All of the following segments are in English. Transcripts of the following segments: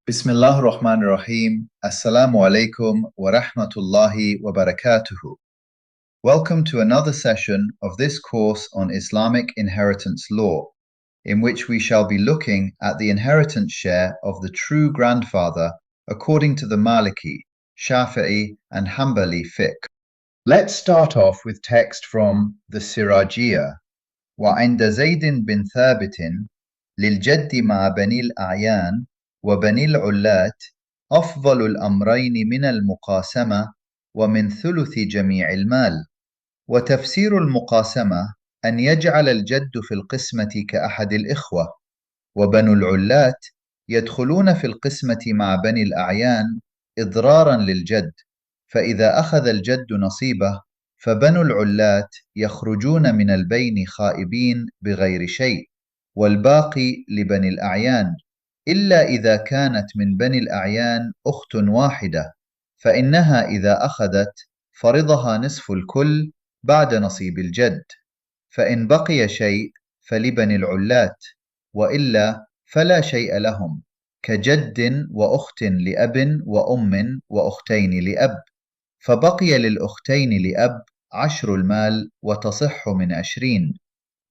Bismillah ar-Rahman ar-Rahim. Assalamu alaikum wa rahmatullahi wa barakatuhu. Welcome to another session of this course on Islamic inheritance law, in which we shall be looking at the inheritance share of the true grandfather according to the Mālikī, Shāfiʿī And Hanbalī Fiqh. Let's start off with text from the Sirajiyya. وعند زيد بن ثابت للجد مع بني الأعيان وبني العلات أفضل الأمرين من المقاسمة ومن ثلث جميع المال. وتفسير المقاسمة أن يجعل الجد في القسمة كأحد الإخوة، وبنو العلات يدخلون في القسمة مع بني الأعيان إضرارا للجد، فإذا أخذ الجد نصيبه فبنو العلات يخرجون من البين خائبين بغير شيء، والباقي لبني الأعيان، إلا إذا كانت من بني الأعيان أخت واحدة، فإنها إذا أخذت فرضها نصف الكل بعد نصيب الجد، فإن بقي شيء فلبني العلات، وإلا فلا شيء لهم، كجد وأخت لأب وأم وأختين لأب، فبقي للأختين لأب 10 المال وتصح من 20.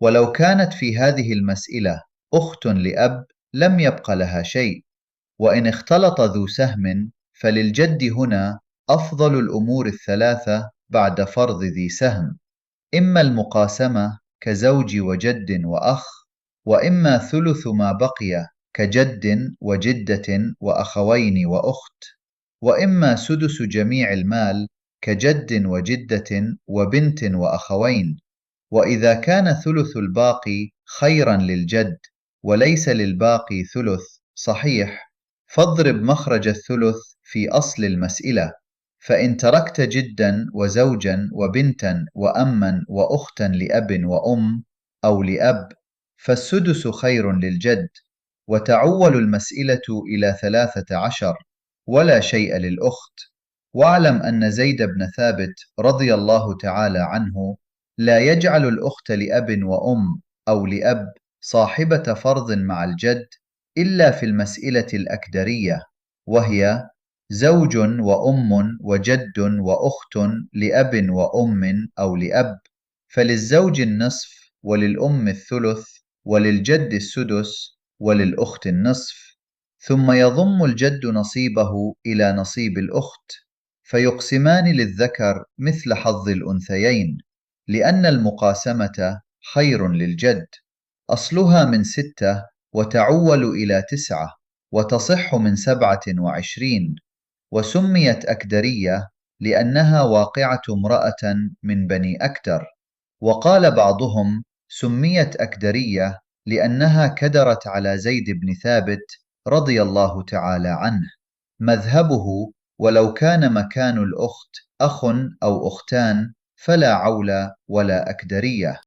ولو كانت في هذه المسألة أخت لأب لم يبق لها شيء. وإن اختلط ذو سهم فللجد هنا أفضل الأمور الثلاثة بعد فرض ذي سهم، إما المقاسمة كزوج وجد وأخ، وإما ثلث ما بقي كجد وجدة وأخوين وأخت، وإما سدس جميع المال كجد وجدة وبنت وأخوين. وإذا كان ثلث الباقي خيرا للجد وليس للباقي ثلث صحيح، فاضرب مخرج الثلث في أصل المسألة، فإن تركت جدا وزوجا وبنتا وأما وأختا لأب وأم أو لأب فالسدس خير للجد، وتعول المسألة إلى 13 ولا شيء للأخت. واعلم أن زيد بن ثابت رضي الله تعالى عنه لا يجعل الأخت لأب وأم أو لأب صاحبة فرض مع الجد إلا في المسألة الأكدرية، وهي زوج وأم وجد وأخت لأب وأم أو لأب، فللزوج النصف وللأم الثلث وللجد السدس وللأخت النصف، ثم يضم الجد نصيبه إلى نصيب الأخت، فيقسمان للذكر مثل حظ الأنثيين، لأن المقاسمة خير للجد. أصلها من 6 وتعول إلى 9 وتصح من 27، وسميت أكدرية لأنها واقعة امرأة من بني أكدر. وقال بعضهم سميت أكدرية لأنها كدرت على زيد بن ثابت رضي الله تعالى عنه، مذهبه ولو كان مكان الأخت أخ أو أختان فلا عول ولا أكدرية.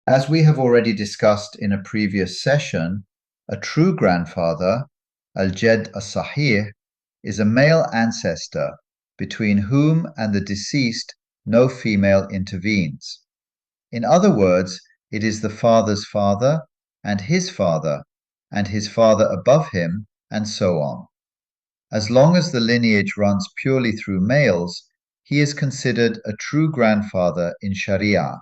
As we have already discussed in a previous session, a true grandfather, al-Jad as-Sahih, is a male ancestor between whom and the deceased no female intervenes. In other words, it is the father's father and his father above him, and so on. As long as the lineage runs purely through males, he is considered a true grandfather in Sharia.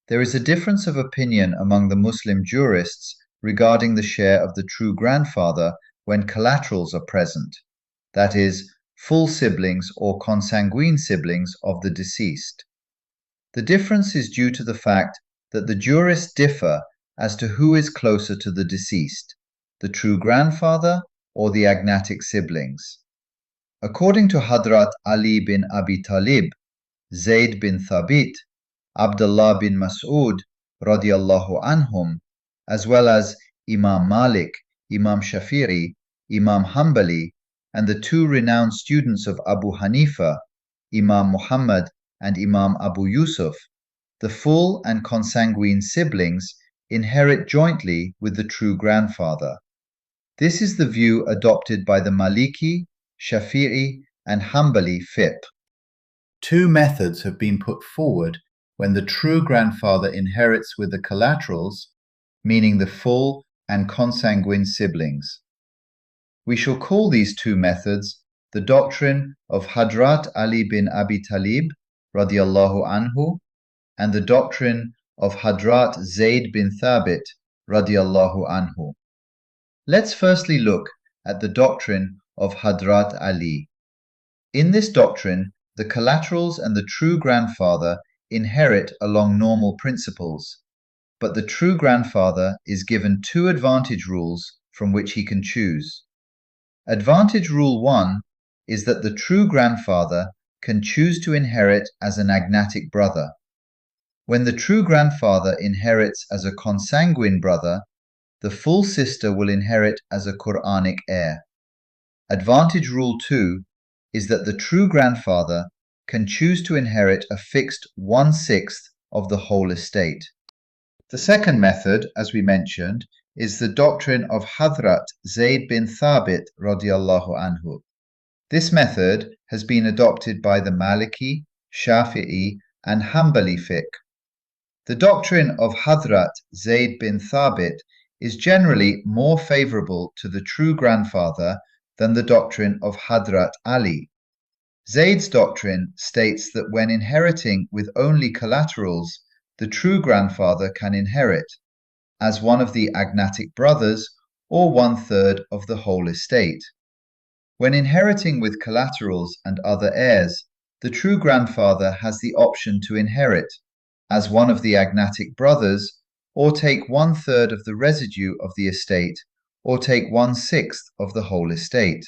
There is a difference of opinion among the Muslim jurists regarding the share of the true grandfather when collaterals are present, that is, full siblings or consanguine siblings of the deceased. The difference is due to the fact that the jurists differ as to who is closer to the deceased, the true grandfather or the agnatic siblings. According to Hadrat Ali bin Abi Talib, Zayd bin Thabit, Abdullah bin Mas'ud radiyallahu anhum, as well as Imam Malik, Imam Shafi'i, Imam Hanbalī, and the 2 renowned students of Abu Hanifa, Imam Muhammad and Imam Abu Yusuf, the full and consanguine siblings inherit jointly with the true grandfather. This is the view adopted by the Mālikī, Shāfiʿī and Hanbalī Fiqh. 2 methods have been put forward when the true grandfather inherits with the collaterals, meaning the full and consanguine siblings. We shall call these two methods the doctrine of Hadrat Ali bin Abi Talib radiallahu anhu and the doctrine of Hadrat Zayd bin Thabit radiallahu anhu. Let's firstly look at the doctrine of Hadrat Ali. In this doctrine, the collaterals and the true grandfather inherit along normal principles, but the true grandfather is given two advantage rules from which he can choose. Advantage rule 1 is that the true grandfather can choose to inherit as an agnatic brother. When the true grandfather inherits as a consanguine brother, the full sister will inherit as a Quranic heir. Advantage rule 2 is that the true grandfather can choose to inherit a fixed 1/6 of the whole estate. The second method, as we mentioned, is the doctrine of Hadrat Zayd bin Thabit radiallahu anhu. This method has been adopted by the Mālikī, Shāfiʿī and Hanbalī Fiqh. The doctrine of Hadrat Zayd bin Thabit is generally more favorable to the true grandfather than the doctrine of Hadrat Ali. Zayd's doctrine states that when inheriting with only collaterals, the true grandfather can inherit as one of the agnatic brothers or 1/3 of the whole estate. When inheriting with collaterals and other heirs, the true grandfather has the option to inherit as one of the agnatic brothers or take 1/3 of the residue of the estate or take 1/6 of the whole estate.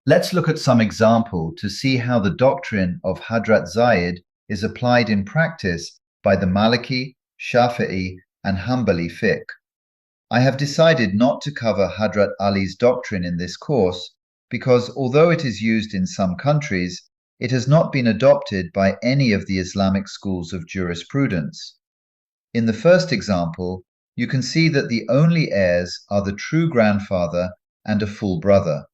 Let's look at some example to see how the doctrine of Hadrat Zayd is applied in practice by the Mālikī, Shāfiʿī and Hanbalī Fiqh. I have decided not to cover Hadrat Ali's doctrine in this course because although it is used in some countries, it has not been adopted by any of the Islamic schools of jurisprudence. In the first example, you can see that the only heirs are the true grandfather and a full brother.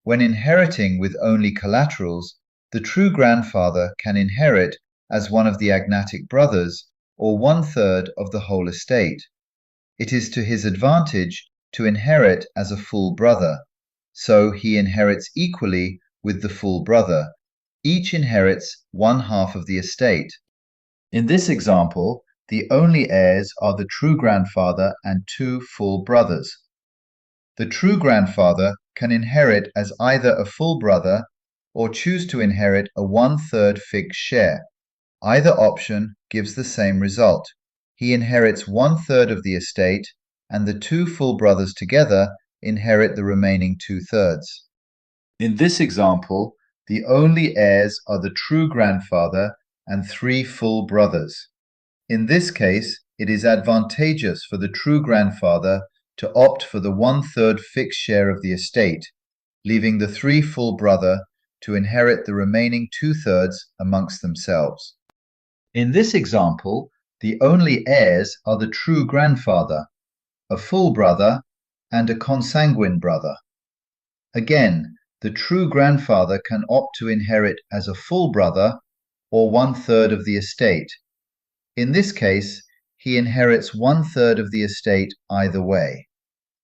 When inheriting with only collaterals, the true grandfather can inherit as one of the agnatic brothers or 1/3 of the whole estate. It is to his advantage to inherit as a full brother, so he inherits equally with the full brother. Each inherits 1/2 of the estate. In this example, the only heirs are the true grandfather and 2 full brothers. The true grandfather can inherit as either a full brother or choose to inherit a 1/3 fixed share. Either option gives the same result. He inherits 1/3 of the estate and the 2 full brothers together inherit the remaining 2/3. In this example, the only heirs are the true grandfather and 3 full brothers. In this case, it is advantageous for the true grandfather to opt for the 1/3 fixed share of the estate, leaving the 3 full brother to inherit the remaining 2/3 amongst themselves. In this example, the only heirs are the true grandfather, a full brother, and a consanguine brother. Again, the true grandfather can opt to inherit as a full brother or 1/3 of the estate. In this case, he inherits 1/3 of the estate either way.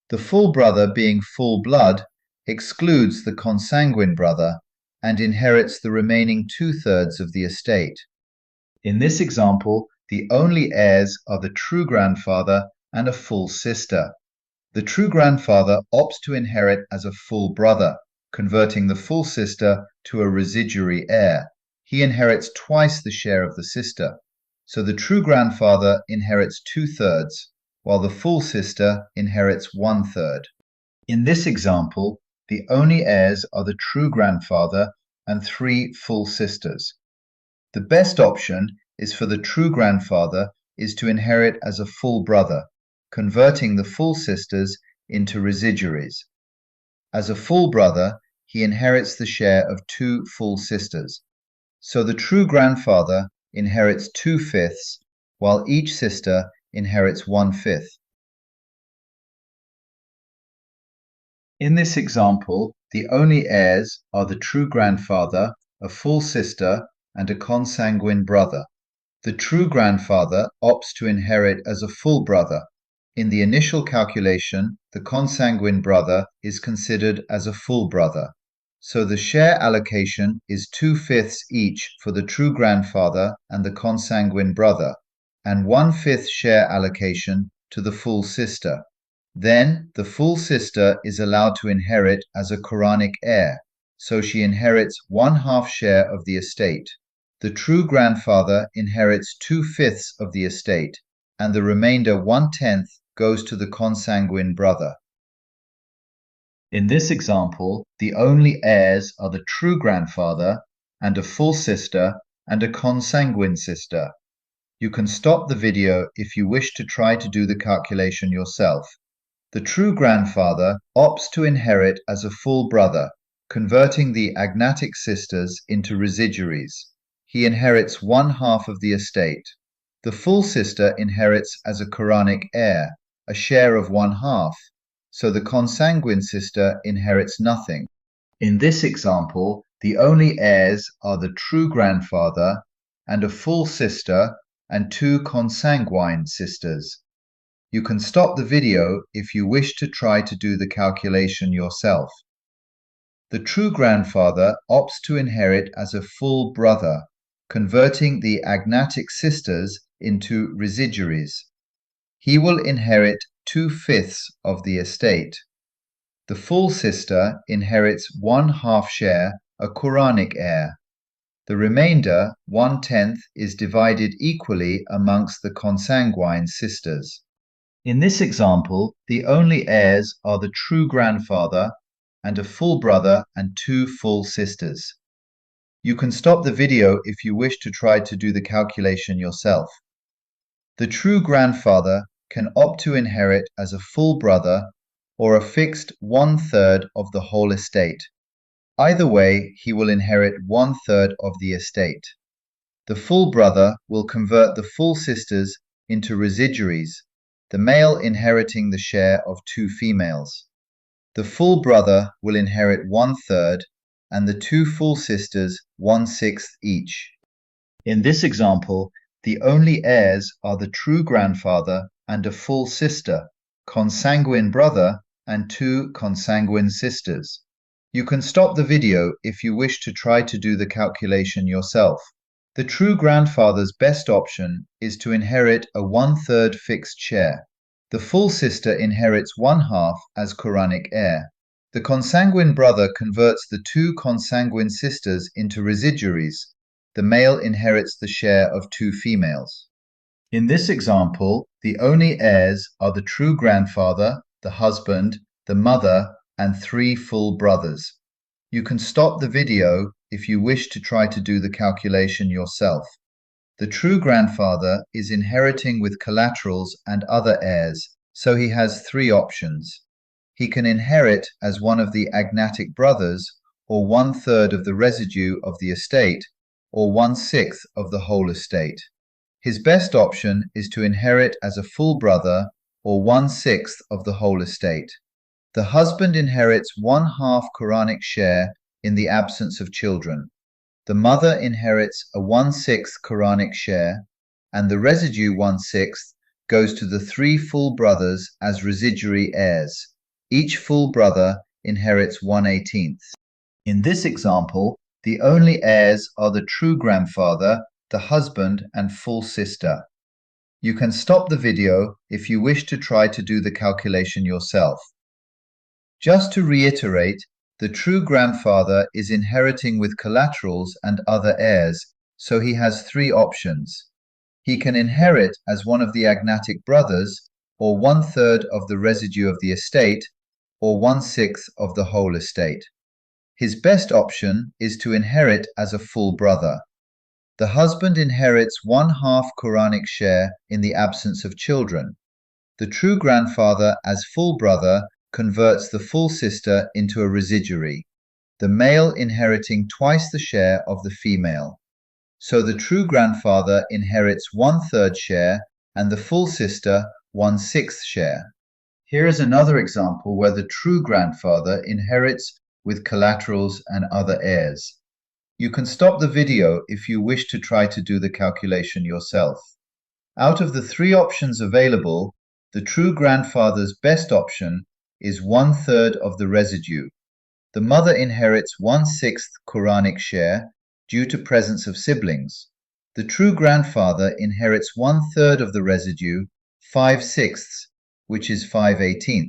The full brother, being full blood, excludes the consanguine brother and inherits the remaining 2/3 of the estate. In this example, the only heirs are the true grandfather and a full sister. The true grandfather opts to inherit as a full brother, converting the full sister to a residuary heir. He inherits twice the share of the sister. So the true grandfather inherits 2/3, while the full sister inherits 1/3. In this example, the only heirs are the true grandfather and 3 full sisters. The best option is for the true grandfather is to inherit as a full brother, converting the full sisters into residuaries. As a full brother, he inherits the share of 2 full sisters. So the true grandfather inherits 2/5, while each sister inherits 1/5. In this example, the only heirs are the true grandfather, a full sister, and a consanguine brother. The true grandfather opts to inherit as a full brother, In the initial calculation, the consanguine brother is considered as a full brother. So the share allocation is 2/5 each for the true grandfather and the consanguine brother, and 1/5 share allocation to the full sister. Then the full sister is allowed to inherit as a Quranic heir, so she inherits 1/2 share of the estate. The true grandfather inherits 2/5 of the estate, and the remainder 1/10 goes to the consanguine brother. In this example, the only heirs are the true grandfather and a full sister and a consanguine sister. You can stop the video if you wish to try to do the calculation yourself. The true grandfather opts to inherit as a full brother, converting the agnatic sisters into residuaries. He inherits 1/2 of the estate. The full sister inherits as a Quranic heir, a share of 1/2. So the consanguine sister inherits nothing. In this example, the only heirs are the true grandfather and a full sister and 2 consanguine sisters. You can stop the video if you wish to try to do the calculation yourself. The true grandfather opts to inherit as a full brother, converting the agnatic sisters into residuaries. He will inherit 2/5 of the estate. The full sister inherits 1/2 share, a Quranic heir. The remainder, 1/10, is divided equally amongst the consanguine sisters. In this example, the only heirs are the true grandfather and a full brother and 2 full sisters. You can stop the video if you wish to try to do the calculation yourself. The true grandfather can opt to inherit as a full brother or a fixed 1/3 of the whole estate. Either way, he will inherit 1/3 of the estate. The full brother will convert the full sisters into residuaries, the male inheriting the share of 2 females. The full brother will inherit 1/3 and the 2 full sisters 1/6 each. In this example, the only heirs are the true grandfather and a full sister, consanguine brother, and 2 consanguine sisters. You can stop the video if you wish to try to do the calculation yourself. The true grandfather's best option is to inherit a 1/3 fixed share. The full sister inherits 1/2 as Quranic heir. The consanguine brother converts the 2 consanguine sisters into residuaries. The male inherits the share of 2 females. In this example, the only heirs are the true grandfather, the husband, the mother, and 3 full brothers. You can stop the video if you wish to try to do the calculation yourself. The true grandfather is inheriting with collaterals and other heirs, so he has 3 options. He can inherit as one of the agnatic brothers, or 1/3 of the residue of the estate, or 1/6 of the whole estate. His best option is to inherit as a full brother, or 1/6 of the whole estate. The husband inherits 1/2 Quranic share in the absence of children. The mother inherits a 1/6 Quranic share, and the residue 1/6 goes to the 3 full brothers as residuary heirs. Each full brother inherits 1/18. In this example, the only heirs are the true grandfather, the husband, and full sister. You can stop the video if you wish to try to do the calculation yourself. Just to reiterate, the true grandfather is inheriting with collaterals and other heirs, so he has 3 options. He can inherit as one of the agnatic brothers, or 1/3 of the residue of the estate, or 1/6 of the whole estate. His best option is to inherit as a full brother. The husband inherits 1/2 Quranic share in the absence of children. The true grandfather, as full brother, converts the full sister into a residuary, the male inheriting twice the share of the female. So the true grandfather inherits 1/3 share and the full sister 1/6 share. Here is another example where the true grandfather inherits with collaterals and other heirs. You can stop the video if you wish to try to do the calculation yourself. Out of the 3 options available, the true grandfather's best option is 1/3 of the residue. The mother inherits 1/6 Quranic share due to presence of siblings. The true grandfather inherits 1/3 of the residue, 5/6, which is 5/18.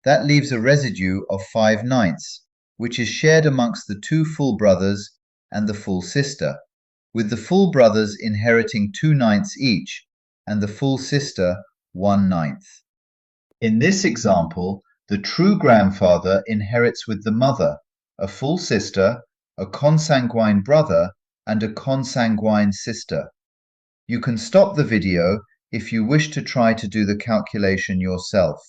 That leaves a residue of 5/9, which is shared amongst the two full brothers and the full sister, with the full brothers inheriting 2/9 each and the full sister 1/9. In this example, the true grandfather inherits with the mother, a full sister, a consanguine brother, and a consanguine sister. You can stop the video if you wish to try to do the calculation yourself.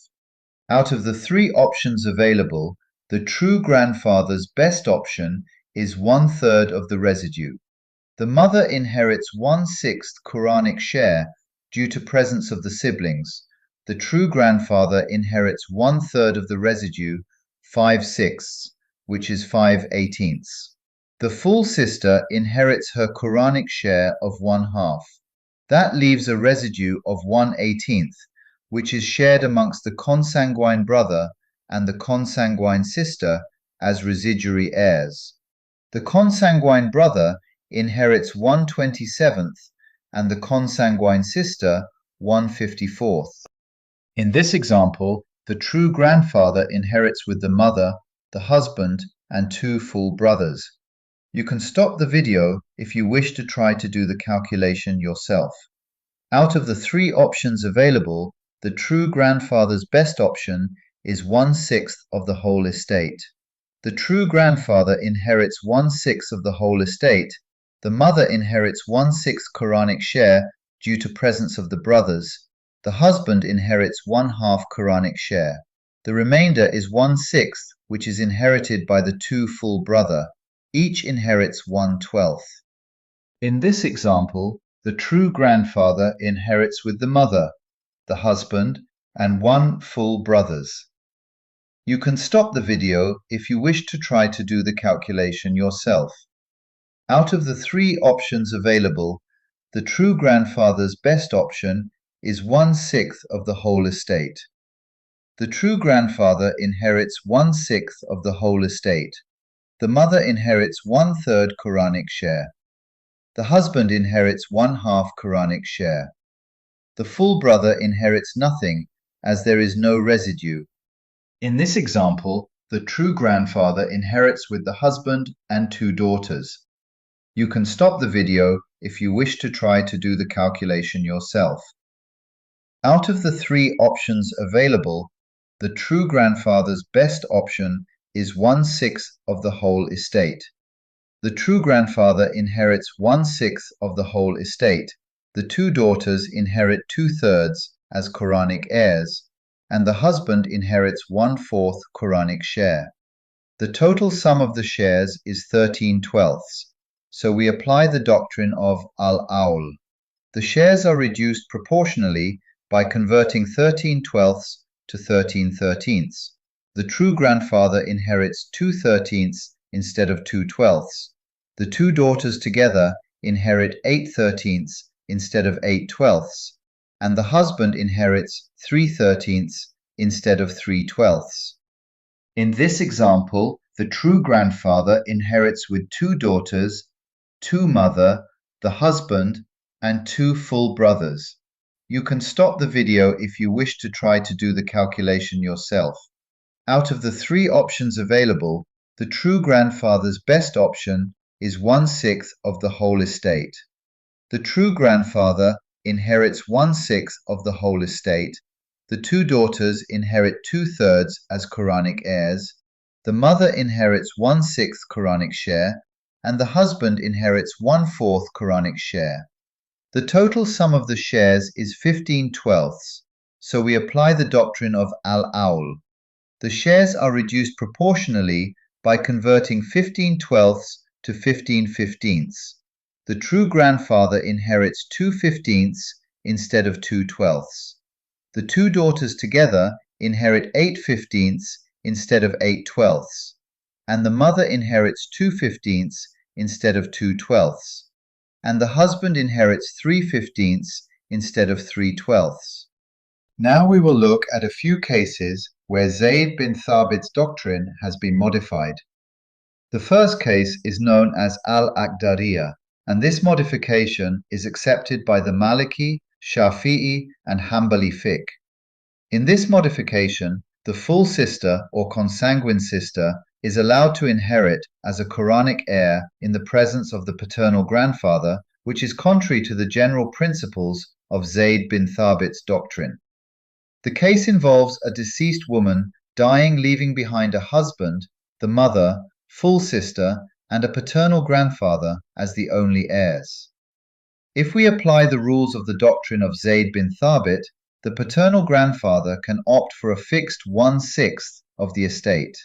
Out of the three options available, the true grandfather's best option is 1/3 of the residue. The mother inherits 1/6 Quranic share due to presence of the siblings. The true grandfather inherits 1/3 of the residue, 5/6, which is 5/18. The full sister inherits her Quranic share of 1/2. That leaves a residue of 1/18, which is shared amongst the consanguine brother and the consanguine sister as residuary heirs. The consanguine brother inherits 1/27 and the consanguine sister 1/54. In this example, the true grandfather inherits with the mother, the husband, and two full brothers. You can stop the video if you wish to try to do the calculation yourself. Out of the three options available, the true grandfather's best option is 1/6 of the whole estate. The true grandfather inherits 1/6 of the whole estate. The mother inherits 1/6 Quranic share due to presence of the brothers. The husband inherits 1/2 Quranic share. The remainder is 1/6, which is inherited by the two full brother. Each inherits 1/12. In this example, the true grandfather inherits with the mother, the husband, and one full brothers. You can stop the video if you wish to try to do the calculation yourself. Out of the three options available, the true grandfather's best option is 1/6 of the whole estate. The true grandfather inherits 1/6 of the whole estate. The mother inherits 1/3 Quranic share. The husband inherits 1/2 Quranic share. The full brother inherits nothing, as there is no residue. In this example, the true grandfather inherits with the husband and two daughters. You can stop the video if you wish to try to do the calculation yourself. Out of the three options available, the true grandfather's best option is 1/6 of the whole estate. The true grandfather inherits 1/6 of the whole estate. The two daughters inherit 2/3 as Quranic heirs, and the husband inherits 1/4 Quranic share. The total sum of the shares is 13/12, so we apply the doctrine of al-awl. The shares are reduced proportionally by converting 13/12 to 13/13. The true grandfather inherits 2/13 instead of 2/12. The two daughters together inherit 8/13 instead of 8/12, and the husband inherits 3/13 instead of 3/12. In this example, the true grandfather inherits with two daughters, two mother, the husband, and two full brothers. You can stop the video if you wish to try to do the calculation yourself. Out of the three options available, the true grandfather's best option is 1/6 of the whole estate. The true grandfather inherits 1/6 of the whole estate. The two daughters inherit 2/3 as Quranic heirs. The mother inherits 1/6 Quranic share, and the husband inherits 1/4 Quranic share. The total sum of the shares is 15/12, so we apply the doctrine of al-awl. The shares are reduced proportionally by converting 15/12 to 15/15. The true grandfather inherits 2/15 instead of 2/12. The two daughters together inherit 8/15 instead of 8/12, and the mother inherits 2/15 instead of 2/12, and the husband inherits 3/15 instead of 3/12. Now we will look at a few cases where Zayd bin Thabit's doctrine has been modified. The first case is known as al-Aqdariyah, and this modification is accepted by the Mālikī, Shāfiʿī and Hanbalī Fiqh. In this modification, the full sister or consanguine sister is allowed to inherit as a Quranic heir in the presence of the paternal grandfather, which is contrary to the general principles of Zayd bin Thabit's doctrine. The case involves a deceased woman dying, leaving behind a husband, the mother, full sister, and a paternal grandfather as the only heirs. If we apply the rules of the doctrine of Zayd bin Thabit, the paternal grandfather can opt for a fixed 1/6 of the estate.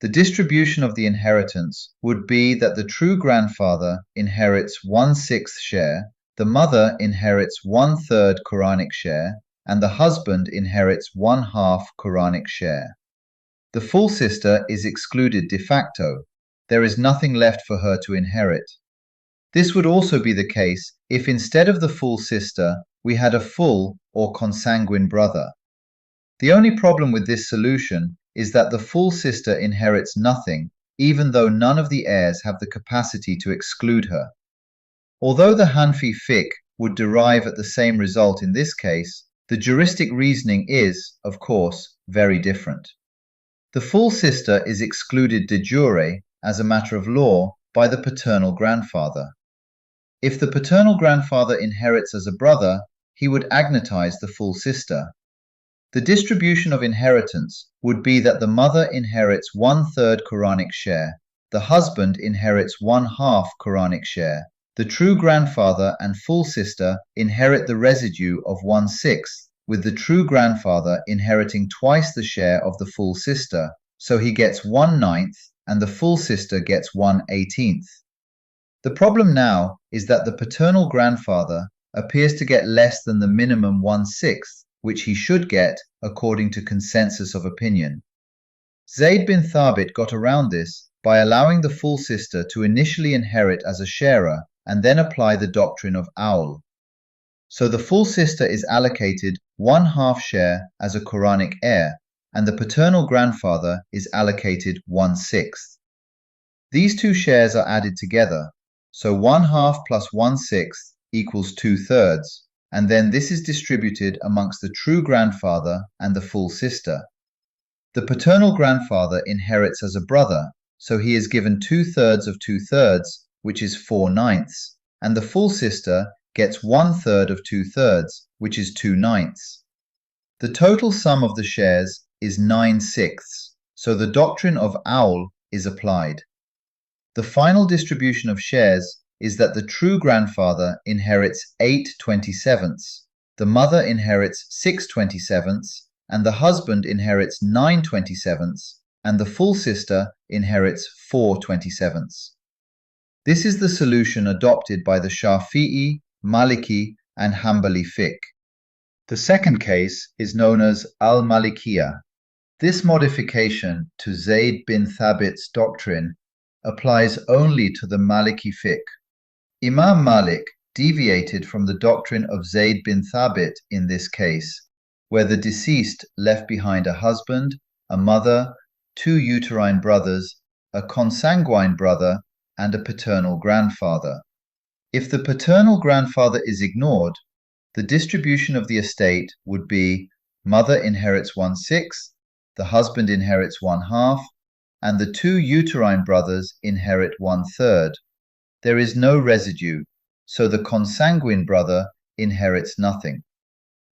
The distribution of the inheritance would be that the true grandfather inherits 1/6 share, the mother inherits 1/3 Quranic share, and the husband inherits 1/2 Quranic share. The full sister is excluded de facto. There is nothing left for her to inherit. This would also be the case if instead of the full sister, we had a full or consanguine brother. The only problem with this solution is that the full sister inherits nothing, even though none of the heirs have the capacity to exclude her. Although the Hanfi fiqh would derive at the same result in this case, the juristic reasoning is, of course, very different. The full sister is excluded de jure, as a matter of law, by the paternal grandfather. If the paternal grandfather inherits as a brother, he would agnatize the full sister. The distribution of inheritance would be that the mother inherits 1/3 Quranic share, the husband inherits 1/2 Quranic share, the true grandfather and full sister inherit the residue of 1/6, with the true grandfather inheriting twice the share of the full sister, so he gets 1/9 and the full sister gets 1/18. The problem now is that the paternal grandfather appears to get less than the minimum 1/6, which he should get according to consensus of opinion. Zayd bin Thabit got around this by allowing the full sister to initially inherit as a sharer and then apply the doctrine of awl. So the full sister is allocated 1/2 share as a Quranic heir, and the paternal grandfather is allocated 1/6. These two shares are added together, so 1/2 plus 1/6 equals 2/3, and then this is distributed amongst the true grandfather and the full sister. The paternal grandfather inherits as a brother, so he is given 2/3 of 2/3, which is 4/9, and the full sister gets 1/3 of 2/3, which is 2/9. The total sum of the shares is 9/6, so the doctrine of awl is applied. The final distribution of shares is that the true grandfather inherits 8/27, the mother inherits 6/27, and the husband inherits 9/27, and the full sister inherits 4/27. This is the solution adopted by the Shāfiʿī, Mālikī and Hanbalī Fiqh. The second case is known as al-Malikiyah. This modification to Zayd bin Thabit's doctrine applies only to the Maliki fiqh. Imam Malik deviated from the doctrine of Zayd bin Thabit in this case, where the deceased left behind a husband, a mother, 2 uterine brothers, a consanguine brother, and a paternal grandfather. If the paternal grandfather is ignored, the distribution of the estate would be mother inherits 1/6, the husband inherits 1/2, and the 2 uterine brothers inherit 1/3. There is no residue, so the consanguine brother inherits nothing.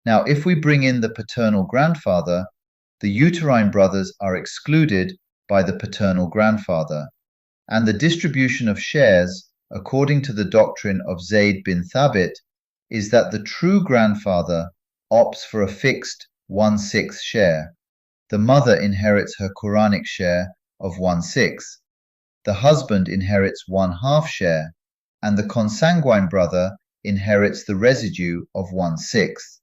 Now, if we bring in the paternal grandfather, the uterine brothers are excluded by the paternal grandfather, and the distribution of shares, according to the doctrine of Zayd bin Thabit, is that the true grandfather opts for a fixed 1/6 share. The mother inherits her Quranic share of 1/6. The husband inherits 1/2 share, and the consanguine brother inherits the residue of 1/6.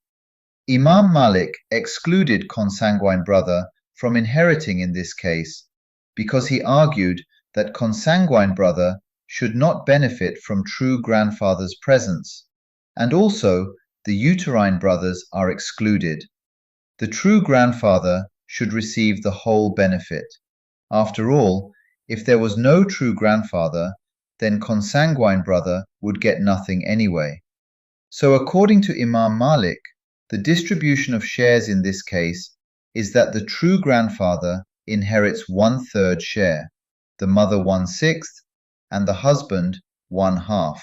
Imam Malik excluded consanguine brother from inheriting in this case because he argued that consanguine brother should not benefit from true grandfather's presence, and also the uterine brothers are excluded The true grandfather should receive the whole benefit. After all, if there was no true grandfather, then consanguine brother would get nothing anyway. So according to Imam Malik, the distribution of shares in this case is that the true grandfather inherits 1/3 share, the mother 1/6, and the husband 1/2.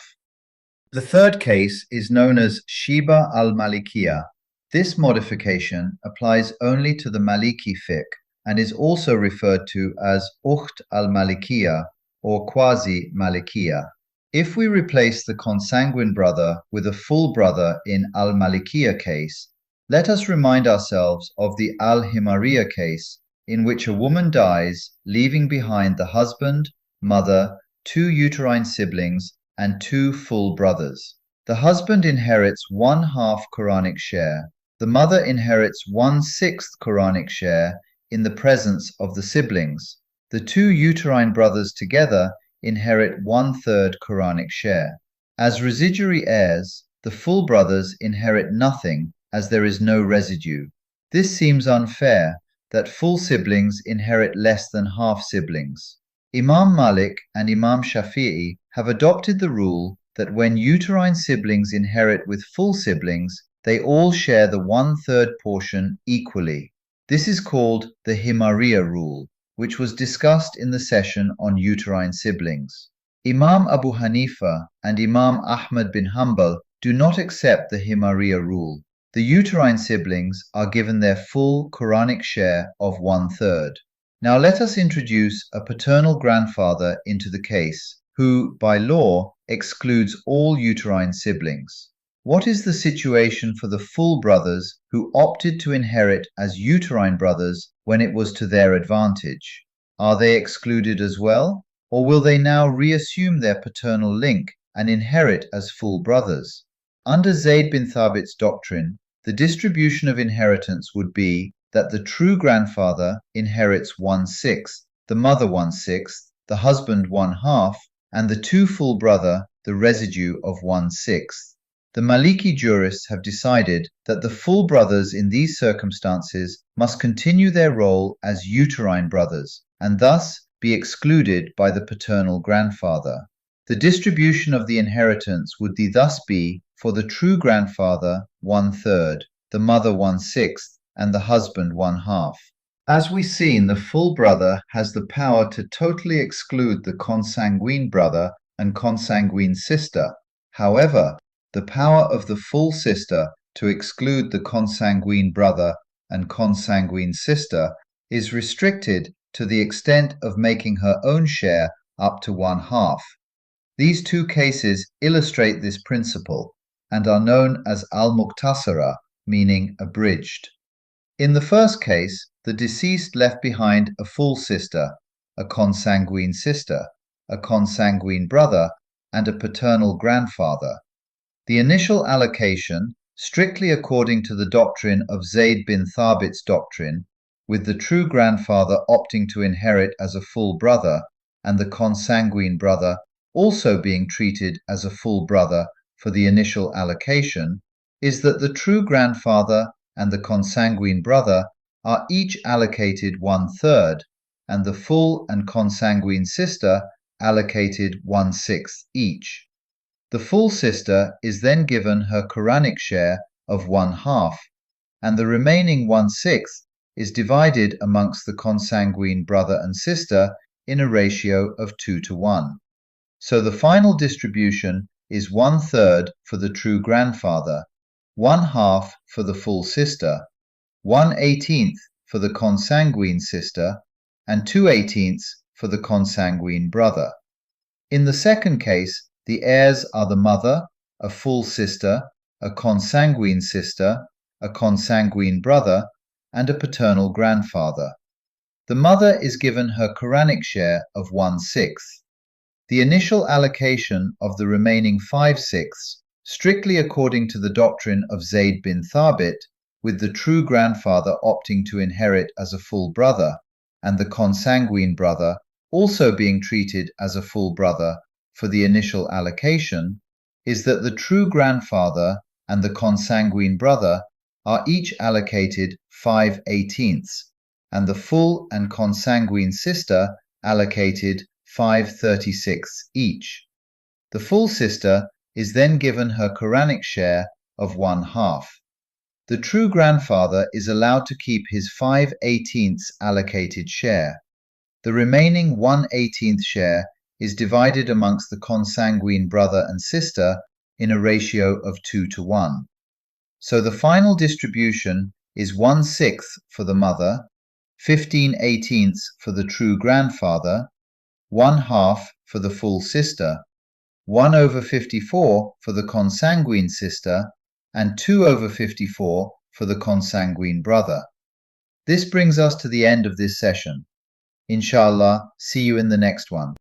The third case is known as Shiba al-Malikiyah. This modification applies only to the Maliki Fiqh and is also referred to as Ukht al-Malikiyah or quasi-Malikiyah. If we replace the consanguine brother with a full brother in al-Malikiyah case, let us remind ourselves of the al-Himariyah case, in which a woman dies, leaving behind the husband, mother, 2 uterine siblings, and 2 full brothers. The husband inherits 1/2 Quranic share. The mother inherits 1/6 Quranic share in the presence of the siblings. The 2 uterine brothers together inherit 1/3 Quranic share. As residuary heirs, the full brothers inherit nothing as there is no residue. This seems unfair, that full siblings inherit less than half siblings. Imam Malik and Imam Shāfiʿī have adopted the rule that when uterine siblings inherit with full siblings, they all share the 1/3 portion equally. This is called the Himariyah rule, which was discussed in the session on uterine siblings. Imam Abu Hanifa and Imam Ahmad bin Hanbal do not accept the Himariyah rule. The uterine siblings are given their full Quranic share of 1/3. Now let us introduce a paternal grandfather into the case, who, by law, excludes all uterine siblings. What is the situation for the full brothers who opted to inherit as uterine brothers when it was to their advantage? Are they excluded as well, or will they now reassume their paternal link and inherit as full brothers? Under Zayd bin Thabit's doctrine, the distribution of inheritance would be that the true grandfather inherits 1/6, the mother 1/6, the husband 1/2, and the 2 full brother the residue of 1/6. The Maliki jurists have decided that the full brothers in these circumstances must continue their role as uterine brothers and thus be excluded by the paternal grandfather. The distribution of the inheritance would thus be for the true grandfather 1/3, the mother 1/6, and the husband 1/2. As we've seen, the full brother has the power to totally exclude the consanguine brother and consanguine sister. However, the power of the full sister to exclude the consanguine brother and consanguine sister is restricted to the extent of making her own share up to 1/2. These 2 cases illustrate this principle and are known as al-Muqtasara, meaning abridged. In the first case, the deceased left behind a full sister, a consanguine sister, a consanguine brother, and a paternal grandfather. The initial allocation, strictly according to the doctrine of Zayd bin Thabit's doctrine, with the true grandfather opting to inherit as a full brother and the consanguine brother also being treated as a full brother for the initial allocation, is that the true grandfather and the consanguine brother are each allocated 1/3, and the full and consanguine sister allocated 1/6 each. The full sister is then given her Quranic share of 1/2, and the remaining 1/6 is divided amongst the consanguine brother and sister in a ratio of 2 to 1. So the final distribution is 1/3 for the true grandfather, 1/2 for the full sister, 1/18 for the consanguine sister, and 2/18 for the consanguine brother. In the second case, the heirs are the mother, a full sister, a consanguine sister, a consanguine brother, and a paternal grandfather. The mother is given her Quranic share of 1/6. The initial allocation of the remaining 5/6, strictly according to the doctrine of Zayd bin Thabit, with the true grandfather opting to inherit as a full brother, and the consanguine brother also being treated as a full brother for the initial allocation, is that the true grandfather and the consanguine brother are each allocated 5/18, and the full and consanguine sister allocated 5/36 each. The full sister is then given her Quranic share of 1/2. The true grandfather is allowed to keep his 5/18 allocated share. The remaining 1/18 share is divided amongst the consanguine brother and sister in a ratio of 2:1. So the final distribution is 1/6 for the mother, 15/18 for the true grandfather, 1/2 for the full sister, 1/54 for the consanguine sister, and 2/54 for the consanguine brother. This brings us to the end of this session. Inshallah, see you in the next one.